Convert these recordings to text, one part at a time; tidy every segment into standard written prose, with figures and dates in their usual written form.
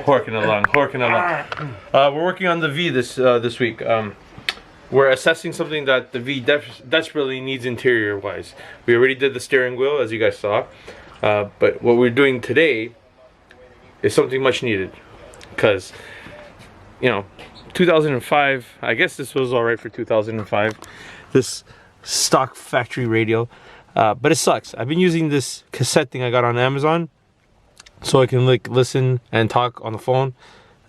Horking along. We're working on the V this week. We're assessing something that the V desperately needs interior-wise. We already did the steering wheel, as you guys saw. But what we're doing today is something much needed. Because, you know, 2005, I guess this was alright for 2005. This stock factory radio. But it sucks. I've been using this cassette thing I got on Amazon. So I can like listen and talk on the phone.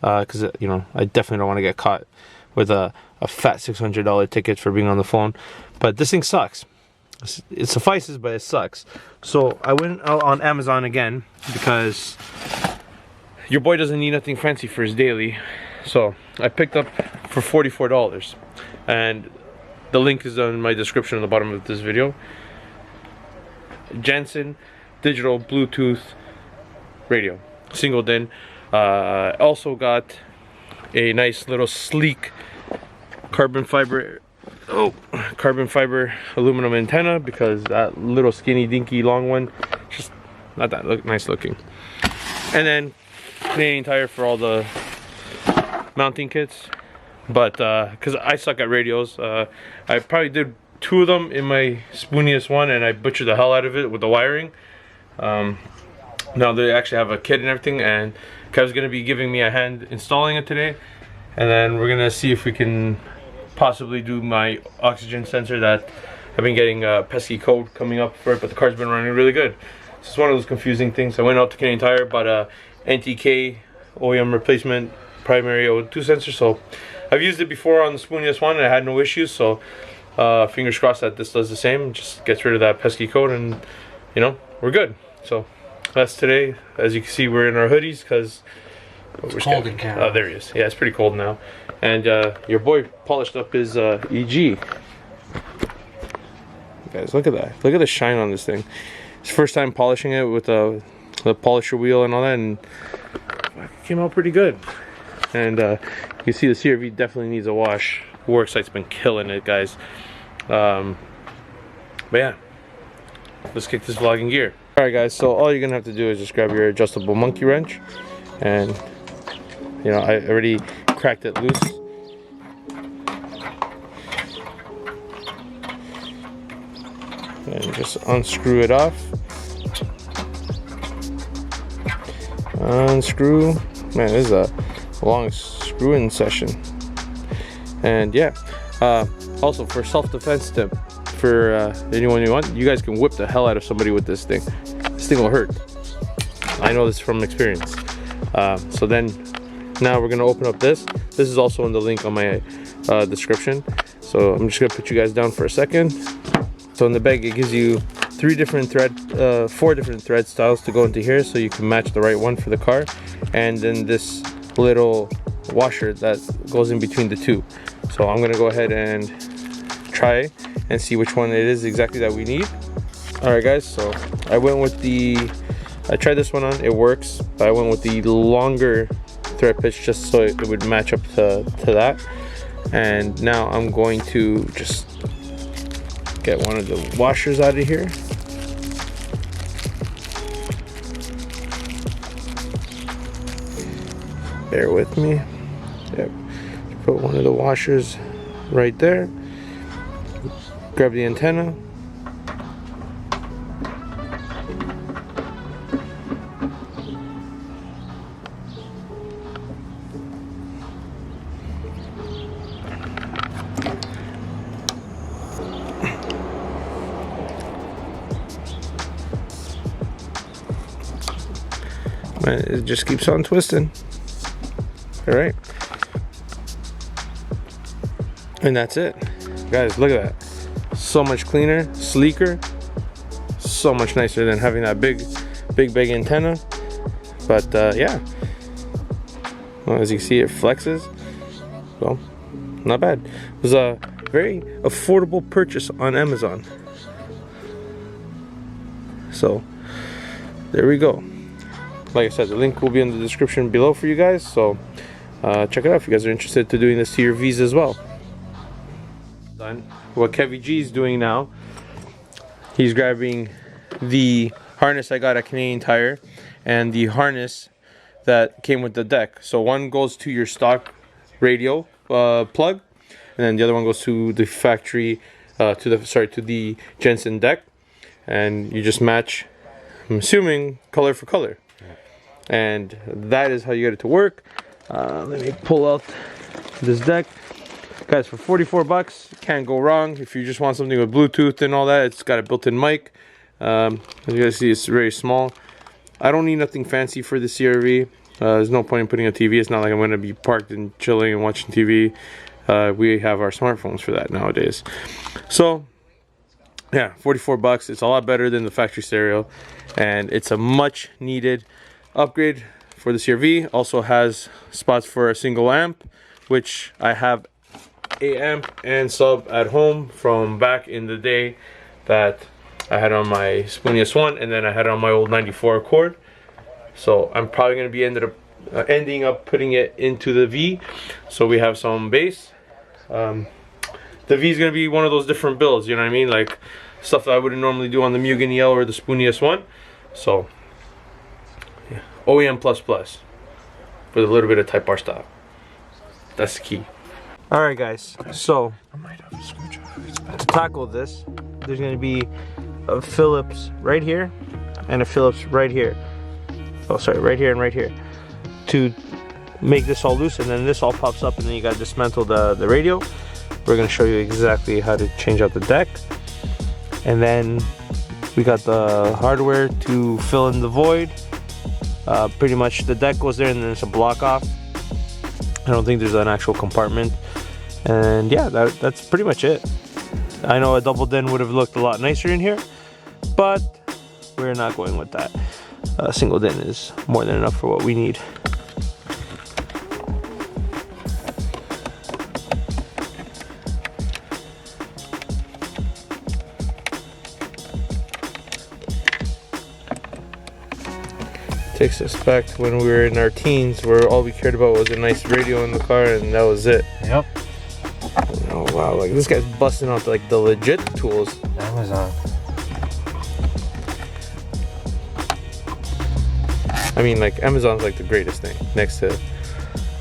Because, you know, I definitely don't want to get caught with a fat $600 ticket for being on the phone. But this thing sucks. It suffices, but it sucks. So I went out on Amazon again because your boy doesn't need nothing fancy for his daily. So I picked up for $44. And the link is in my description on the bottom of this video. Jensen digital Bluetooth radio, single DIN. Also got a nice little sleek carbon fiber aluminum antenna, because that little skinny dinky long one just not that nice looking. And then Canadian Tire for all the mounting kits, but because I suck at radios, I probably did 2 of them in my spooniest one and I butchered the hell out of it with the wiring. Now they actually have a kit and everything, and Kev's gonna be giving me a hand installing it today, and then we're gonna see if we can possibly do my oxygen sensor that I've been getting a pesky code coming up for it, but the car's been running really good. So it's one of those confusing things. I went out to Canadian Tire, bought a NTK OEM replacement primary O2 sensor. So I've used it before on the spooniest one and I had no issues, so fingers crossed that this does the same, just gets rid of that pesky code, and you know, we're good. So that's today. As you can see, we're in our hoodies because it's cold in Canada. Oh, there he is. Yeah, it's pretty cold now. And your boy polished up his EG. Guys, look at that. Look at the shine on this thing. It's first time polishing it with the polisher wheel and all that, and it came out pretty good. And you can see the CRV definitely needs a wash. Worksite's been killing it, guys. But yeah, let's kick this vlog in gear. Alright guys, so all you're gonna have to do is just grab your adjustable monkey wrench, and you know, I already cracked it loose. And just unscrew it off. Unscrew. Man, this is a long screw-in session. And yeah, also for self-defense tip, for anyone you want, you guys can whip the hell out of somebody with this thing. This thing will hurt. I know this from experience. So then, now we're gonna open up this. This is also in the link on my description. So I'm just gonna put you guys down for a second. So in the bag, it gives you 4 different thread styles to go into here, so you can match the right one for the car. And then this little washer that goes in between the 2. So I'm gonna go ahead and try and see which one it is exactly that we need. Alright guys, so I tried this one on, it works, but I went with the longer thread pitch just so it would match up to that. And now I'm going to just get one of the washers out of here. Bear with me. Yep. Put one of the washers right there. Grab the antenna. Man, it just keeps on twisting. All right, and that's it, guys. Look at that. So much cleaner, sleeker, so much nicer than having that big antenna. But yeah, well, as you can see, it flexes. Well, not bad. It was a very affordable purchase on Amazon. So there we go. Like I said, the link will be in the description below for you guys, so check it out if you guys are interested to doing this to your V's as well. Done. What Kevy G is doing now, he's grabbing the harness I got at Canadian Tire and the harness that came with the deck. So one goes to your stock radio plug, and then the other one goes to the factory to the Jensen deck, and you just match, I'm assuming, color for color. And that is how you get it to work. Let me pull out this deck. Guys, for 44 bucks, can't go wrong. If you just want something with Bluetooth and all that, it's got a built-in mic. As you guys see, it's very small. I don't need nothing fancy for the CRV. There's no point in putting a TV. It's not like I'm going to be parked and chilling and watching TV. We have our smartphones for that nowadays. So, yeah, 44 bucks. It's a lot better than the factory stereo. And it's a much needed upgrade for the CRV. Also has spots for a single amp, which I have a amp and sub at home from back in the day that I had on my Spoonie S1, and then I had it on my old 94 Accord. So I'm probably going to be ending up putting it into the V, so we have some bass. The V is going to be one of those different builds, you know what I mean, like stuff that I wouldn't normally do on the Mugen EL or the Spoonie S1. So yeah, OEM++ with a little bit of Type R style. That's the key. Alright guys, so to tackle this, there's going to be a Phillips right here and a Phillips right here. Oh sorry, right here and right here, to make this all loose, and then this all pops up, and then you got to dismantle the radio. We're going to show you exactly how to change out the deck, and then we got the hardware to fill in the void. Pretty much the deck goes there, and then it's a block off. I don't think there's an actual compartment. And yeah, that's pretty much it. I know a double den would have looked a lot nicer in here, but we're not going with that. A single den is more than enough for what we need. Takes us back to when we were in our teens, where all we cared about was a nice radio in the car, and that was it. Yep. Oh wow, like this guy's busting out like the legit tools. Amazon. I mean, like Amazon's like the greatest thing next to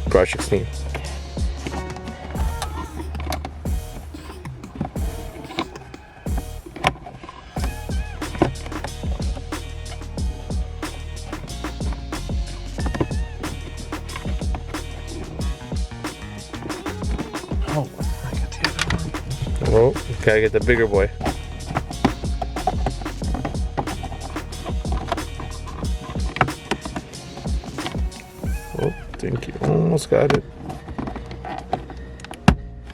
Garage 16. Oh, I got the other one. Oh, gotta get the bigger boy. Oh, thank you. Almost got it.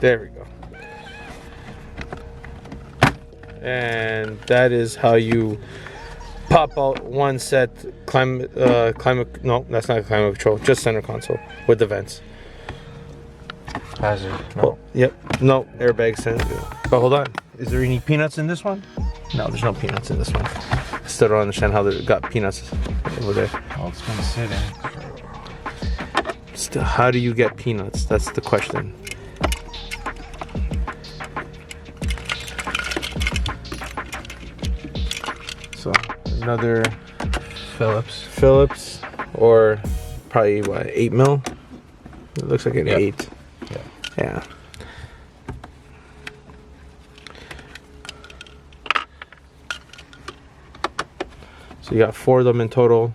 There we go. And that is how you pop out one set climate. No, that's not climate control. Just center console with the vents. Hazard. No. Oh, yep. No airbag sensor. But hold on. Is there any peanuts in this one? No, there's no peanuts in this one. I still don't understand how they got peanuts over there. Well, it's gonna sit in. Still, how do you get peanuts? That's the question. So another Phillips, or probably what, 8 mil? It looks like an 8. Yeah. So you got 4 of them in total.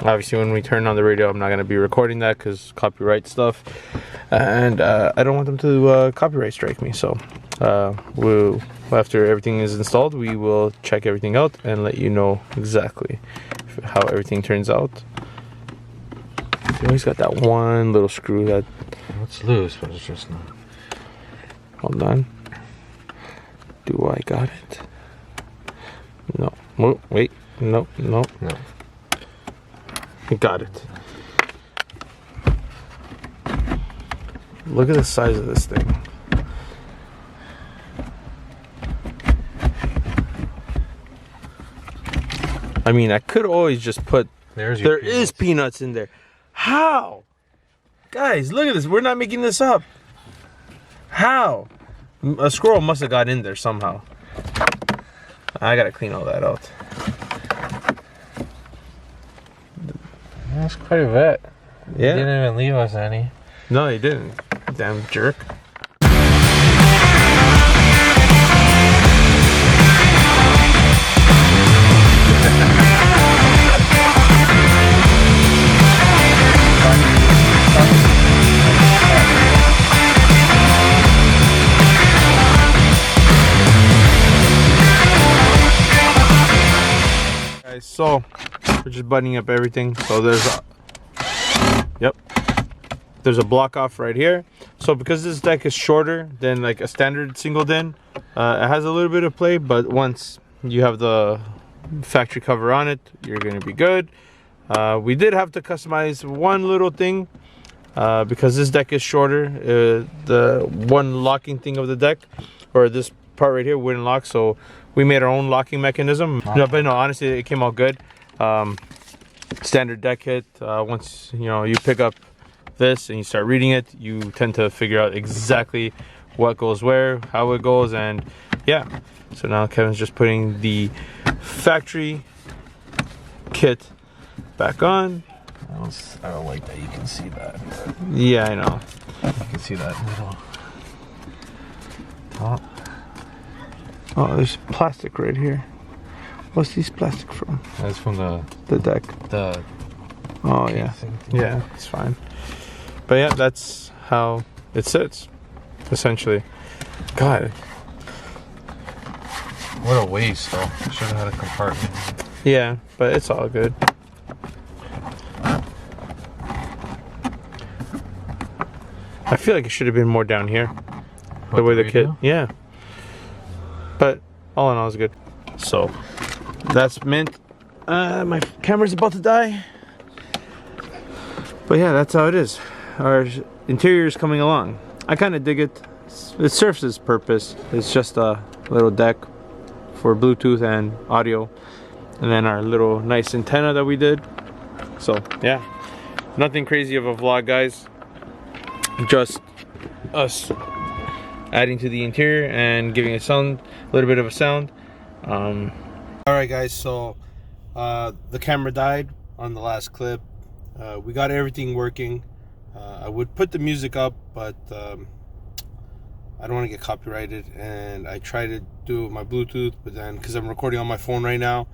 Obviously, when we turn on the radio, I'm not going to be recording that because copyright stuff, and I don't want them to copyright strike me. So we'll, after everything is installed, we will check everything out and let you know exactly how everything turns out. You always got that one little screw that... It's loose, but it's just not. Hold on. Do I got it? No. Oh, wait. No. Got it. Look at the size of this thing. I mean, I could always just put. There peanuts. is peanuts in there. How? Guys, look at this. We're not making this up. How? A squirrel must have got in there somehow. I gotta clean all that out. That's quite a bit. Yeah. He didn't even leave us any. No, he didn't. Damn jerk. Guys, so we're just buttoning up everything. So there's a block off right here. So because this deck is shorter than like a standard single din, it has a little bit of play, but once you have the factory cover on it, you're gonna be good. We did have to customize one little thing because this deck is shorter. The one locking thing of the deck, or this part right here, wouldn't lock, so we made our own locking mechanism. No, but no, honestly, it came out good. Standard deck kit. Once you pick up this and you start reading it, you tend to figure out exactly what goes where, how it goes, and yeah. So now Kevin's just putting the factory kit back on. I don't like that you can see that. Yeah, I know. You can see that little top. Oh, there's plastic right here. What's this plastic from? That's from the deck. Oh yeah. Yeah, it's fine. But yeah, that's how it sits, essentially. God. What a waste, though. Should have had a compartment. Yeah, but it's all good. I feel like it should have been more down here. The way the kit. Yeah. But all in all, it's good. So that's mint. My camera's about to die. But yeah, that's how it is. Our interior is coming along. I kind of dig it. It serves its purpose. It's just a little deck for Bluetooth and audio, and then our little nice antenna that we did. So yeah, nothing crazy of a vlog, guys. Just us adding to the interior and giving a little bit of a sound. All right, guys. So the camera died on the last clip. We got everything working. I would put the music up, but I don't want to get copyrighted, and I try to do it with my Bluetooth, but then because I'm recording on my phone right now,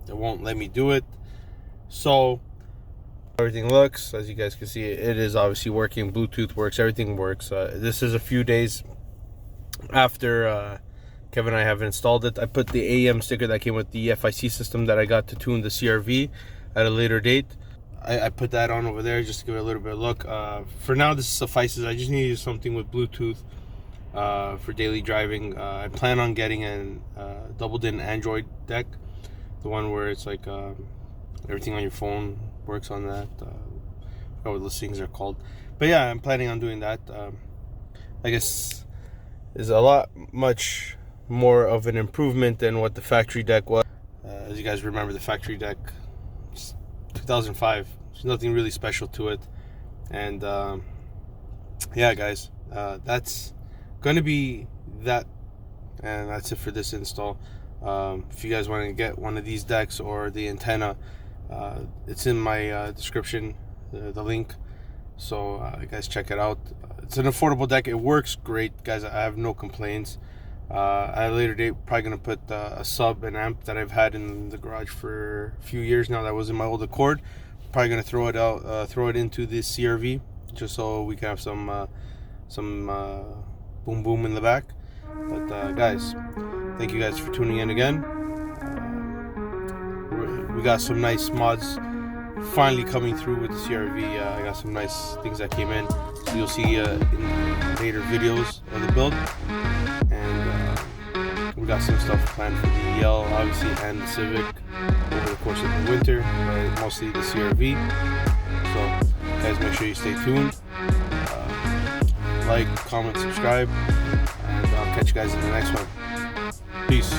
it won't let me do it. So everything looks, as you guys can see, it is obviously working. Bluetooth works, everything works. This is a few days after Kevin and I have installed it. I put the AM sticker that came with the FiC system that I got to tune the CRV at a later date. I put that on over there just to give it a little bit of look. For now, this suffices. I just need to use something with Bluetooth for daily driving. I plan on getting a double din Android deck, the one where it's like everything on your phone works on that. I forgot what those things are called, but yeah, I'm planning on doing that. I guess is a lot much more of an improvement than what the factory deck was. As you guys remember, the factory deck, 2005. There's nothing really special to it, and yeah, guys, that's gonna be that, and that's it for this install. If you guys want to get one of these decks or the antenna, it's in my description, the link, so you guys check it out. It's an affordable deck. It works great, guys. I have no complaints. At a later date, probably gonna put a sub and amp that I've had in the garage for a few years now that was in my old Accord. Probably gonna throw it out, throw it into this CRV, just so we can have some boom boom in the back. But guys, thank you guys for tuning in again. We got some nice mods finally coming through with the CRV. I got some nice things that came in, so you'll see in later videos of the build. And we got some stuff planned for the EL, obviously, and the Civic over the course of the winter, but mostly the CRV. So guys, make sure you stay tuned, like, comment, subscribe, and I'll catch you guys in the next one. Peace.